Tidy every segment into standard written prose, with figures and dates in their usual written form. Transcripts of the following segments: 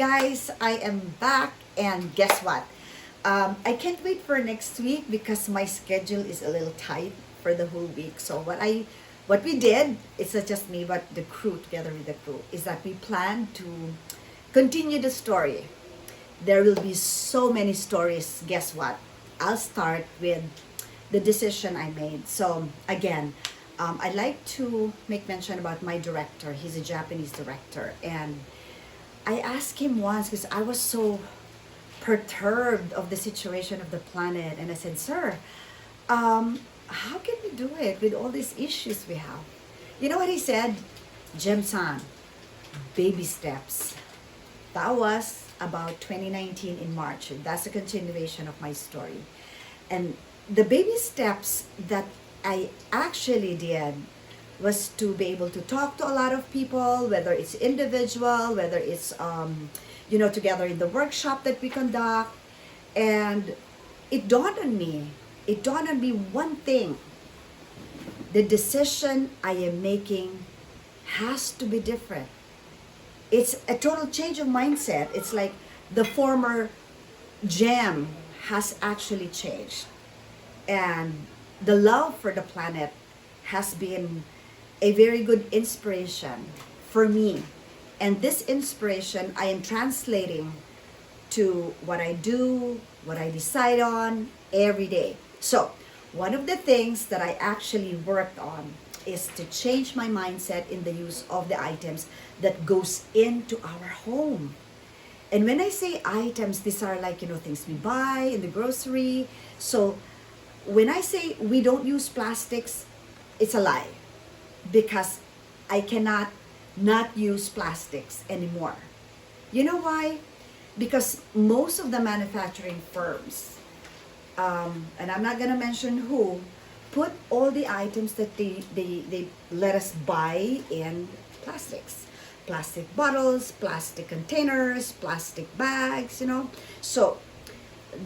guys, I am back, and guess what? I can't wait for next week because my schedule is a little tight for the whole week. So what we did, it's not just me but the crew, together with the crew, is that we plan to continue the story. There will be so many stories. Guess what? I'll start with the decision I made. So again, I'd like to make mention about my director. He's a Japanese director, and I asked him once because I was so perturbed of the situation of the planet, and I said, "Sir, how can we do it with all these issues we have?" You know what he said? "Jem-san, baby steps." That was about 2019 in March. That's a continuation of my story. And the baby steps that I actually did was to be able to talk to a lot of people, whether it's individual, whether it's together in the workshop that we conduct. And it dawned on me one thing: the decision I am making has to be different. It's a total change of mindset. It's like the former Gem has actually changed. And the love for the planet has been a very good inspiration for me. And this inspiration I am translating to what I do, what I decide on every day. So, one of the things that I actually worked on is to change my mindset in the use of the items that goes into our home. And when I say items, these are like, things we buy in the grocery. So when I say we don't use plastics, it's a lie, because I cannot not use plastics anymore. You know why? Because most of the manufacturing firms, and I'm not gonna mention who, put all the items that they let us buy in plastics. Plastic bottles, plastic containers, plastic bags. So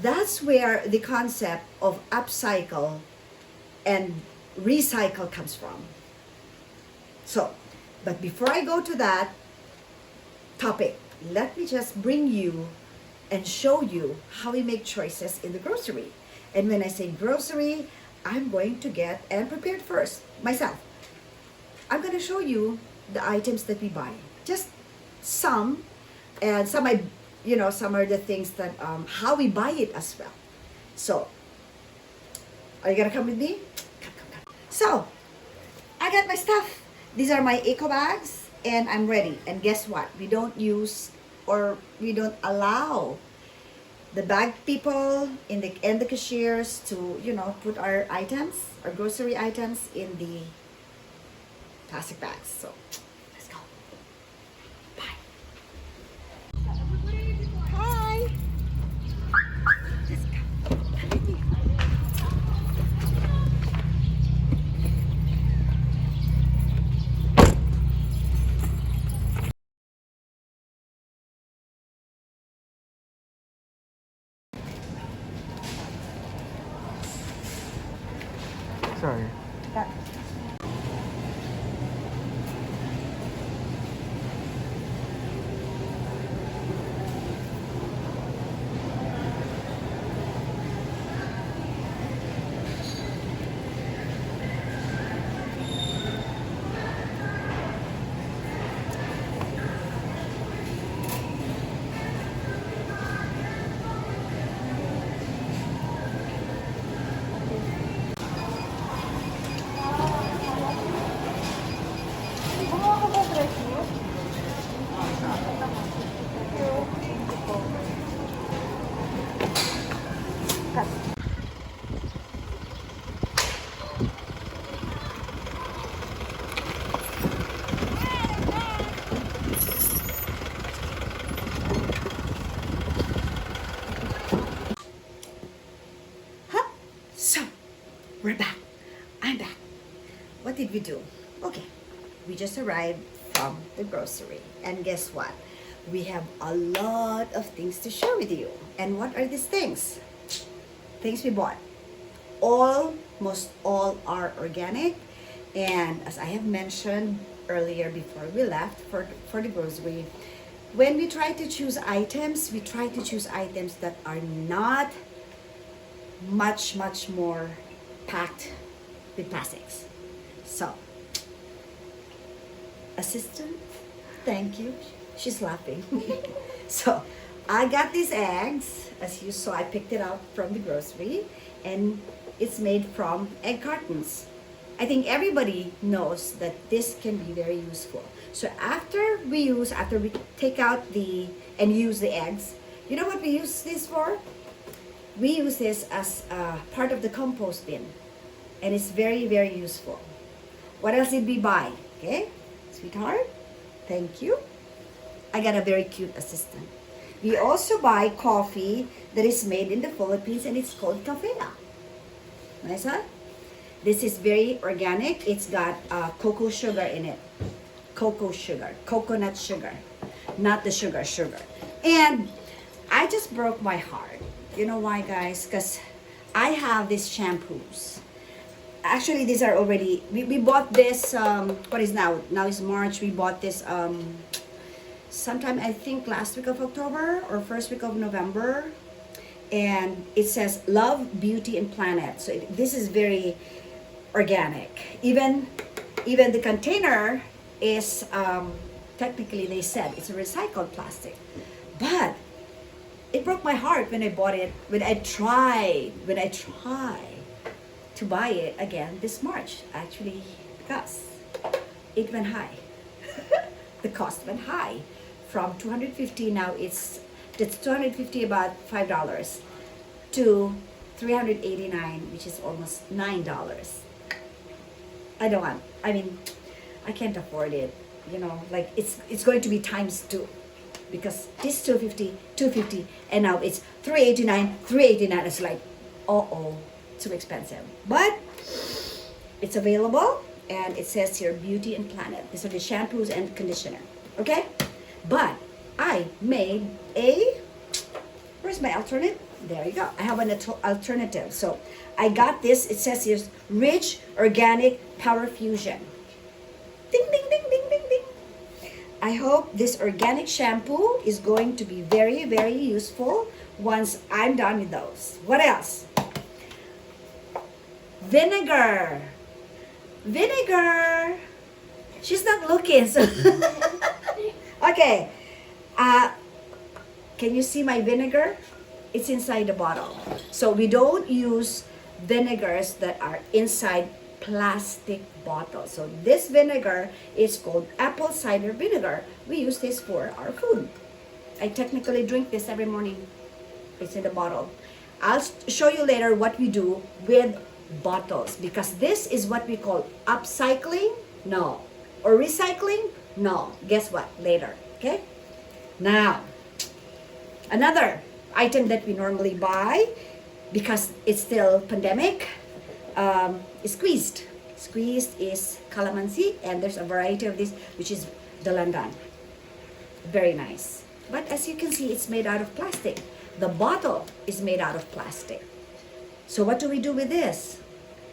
that's where the concept of upcycle and recycle comes from. So, but before I go to that topic, let me just bring you and show you how we make choices in the grocery. And when I say grocery, I'm going to get and prepared first myself. I'm going to show you the items that we buy. Just some, and some are the things that how we buy it as well. So, are you gonna come with me? Come. So, I got my stuff. These are my eco bags, and I'm ready. And guess what? We don't use, or we don't allow the bag people and the cashiers to put our grocery items in the plastic bags. So let's go. Bye. Hi. Let's go. Come with me. Sorry. Got- Huh? So, we're back. I'm back. What did we do? Okay, we just arrived from the grocery. And guess what? We have a lot of things to share with you. And what are these things? Things we bought. Almost all are organic. And as I have mentioned earlier before we left for the grocery, when we try to choose items, we try to choose items that are not much more packed with plastics. So, assistant, thank you. She's laughing. So, I got these eggs. As you saw, I picked it up from the grocery, and it's made from egg cartons. I think everybody knows that this can be very useful. So after we take out and use the eggs, you know what we use this for? We use this as part of the compost bin, and it's very useful. What else did we buy? Okay, sweetheart, thank you. I got a very cute assistant. We also buy coffee that is made in the Philippines, and it's called cafea. Nice, huh? This is very organic. It's got cocoa sugar in it. Cocoa sugar, coconut sugar, not the sugar. And I just broke my heart. You know why, guys? Because I have these shampoos. Actually, these are already, we bought this, what is now? Now is March. We bought this sometime, I think, last week of October or first week of November. And it says Love, Beauty, and Planet. So this is very organic. Even the container is, technically they said it's a recycled plastic. But it broke my heart when I bought it, when I tried to buy it again this March, actually, because it went high. The cost went high. From 250, now it's 250, about $5, to 389, which is almost $9. I can't afford it. You know, like it's going to be times 2, because this 250, and now it's 389. It's like, too expensive. But it's available, and it says here Beauty and Planet. These are the shampoos and conditioner. Okay? But I made where's my alternate? There you go. I have an alternative. So I got this. It says here Rich Organic Power Fusion. Ding, ding, ding, ding, ding, ding. I hope this organic shampoo is going to be very useful once I'm done with those. What else? Vinegar. She's not looking. So okay. Can you see my vinegar? It's inside the bottle. So we don't use vinegars that are inside plastic bottles. So this vinegar is called apple cider vinegar. We use this for our food. I technically drink this every morning. It's in the bottle. I'll show you later what we do with bottles, because this is what we call upcycling. No. Or recycling. No. Guess what? Later. Okay? Now, another item that we normally buy, because it's still pandemic, is squeezed. Squeezed is calamansi, and there's a variety of this, which is dalandan. Very nice. But as you can see, it's made out of plastic. The bottle is made out of plastic. So what do we do with this?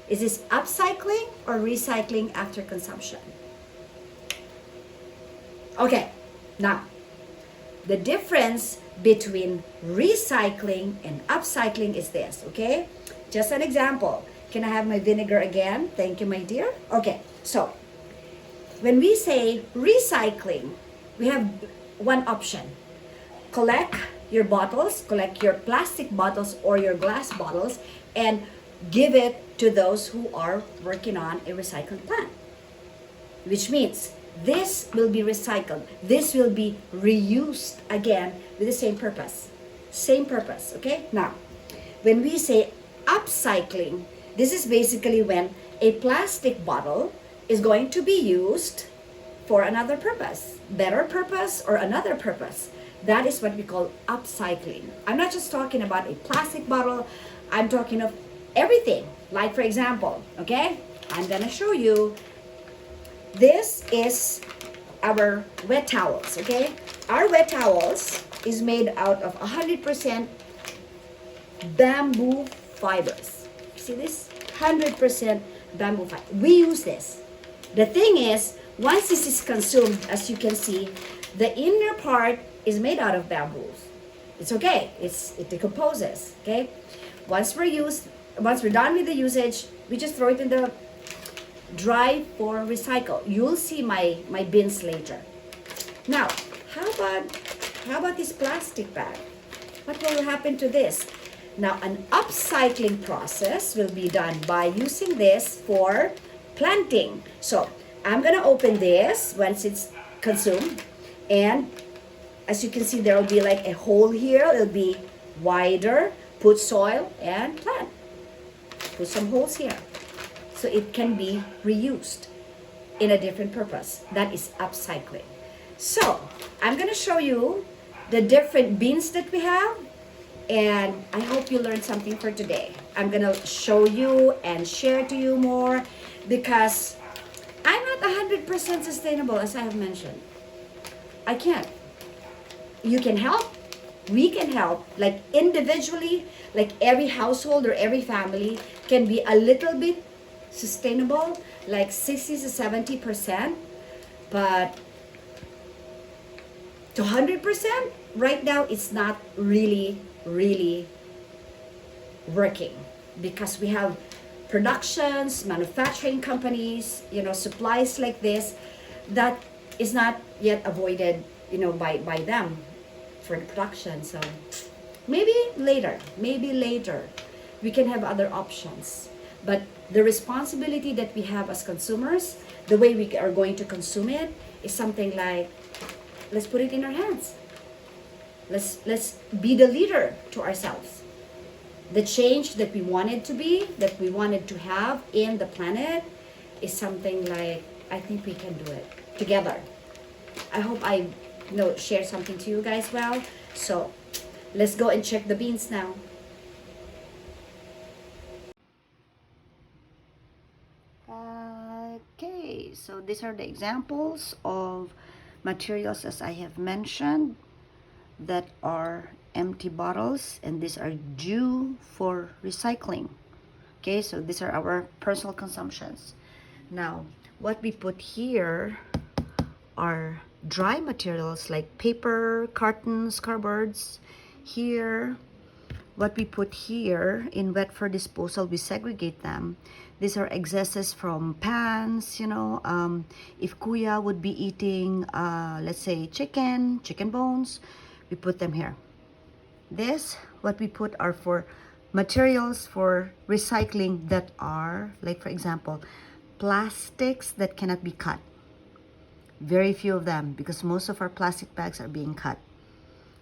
Is this upcycling or recycling after consumption? Okay, now, the difference between recycling and upcycling is this, okay? Just an example. Can I have my vinegar again? Thank you, my dear. Okay, so when we say recycling, we have one option. Collect your bottles, collect your plastic bottles or your glass bottles, and give it to those who are working on a recycling plant. Which means this will be recycled. This will be reused again with the same purpose. Same purpose, okay? Now, when we say upcycling, this is basically when a plastic bottle is going to be used for another purpose. Better purpose or another purpose. That is what we call upcycling. I'm not just talking about a plastic bottle. I'm talking of everything. Like, for example, okay? I'm gonna show you. This is our wet towels, okay? Our wet towels is made out of 100% bamboo fibers. See this? 100% bamboo fiber. We use this. The thing is, once this is consumed, as you can see, The inner part is made out of bamboos. It's okay. It decomposes. Okay. Once we're done with the usage, we just throw it in the dry for recycle. You'll see my bins later. Now, how about this plastic bag? What will happen to this? Now, an upcycling process will be done by using this for planting. So, I'm gonna open this once it's consumed, and as you can see, there will be like a hole here. It'll be wider. Put soil and plant. Put some holes here, so it can be reused in a different purpose. That is upcycling. So, I'm gonna show you the different bins that we have, and I hope you learned something for today. I'm gonna show you and share to you more because I'm not 100% sustainable, as I have mentioned. I can't. You can help. We can help. Like individually, like every household or every family can be a little bit sustainable, like 60 to 70%, but to 100% right now it's not really working because we have productions, manufacturing companies, supplies like this that is not yet avoided, by them for the production. So maybe later we can have other options. But the responsibility that we have as consumers, the way we are going to consume it, is something like, let's put it in our hands. Let's be the leader to ourselves. The change that we wanted to be, that we wanted to have in the planet, is something like, I think we can do it together. I hope I share something to you guys well. So let's go and check the beans now. Okay, so these are the examples of materials, as I have mentioned, that are empty bottles, and these are due for recycling. Okay, so these are our personal consumptions. Now, what we put here are dry materials like paper, cartons, cardboards. Here, what we put here in wet for disposal, we segregate them. These are excesses from pans, if kuya would be eating, let's say chicken bones, we put them here. This, what we put are for materials for recycling that are, like for example, plastics that cannot be cut. Very few of them, because most of our plastic bags are being cut.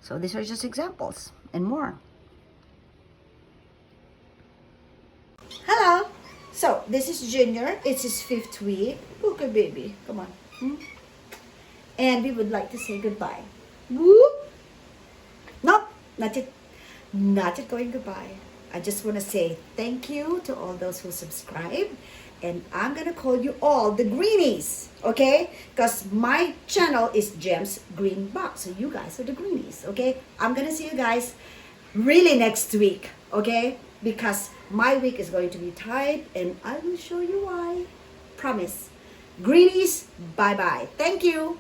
So these are just examples and more. Hello. So this is Junior. It's his 5th week. Okay, baby. Come on. And we would like to say goodbye. Whoop. Nope, not yet. Not yet going goodbye. I just want to say thank you to all those who subscribe. And I'm going to call you all the greenies, okay? Because my channel is Gem's Green Box. So you guys are the greenies, okay? I'm going to see you guys really next week, okay? Because my week is going to be tight and I will show you why. Promise. Greenies, bye-bye. Thank you.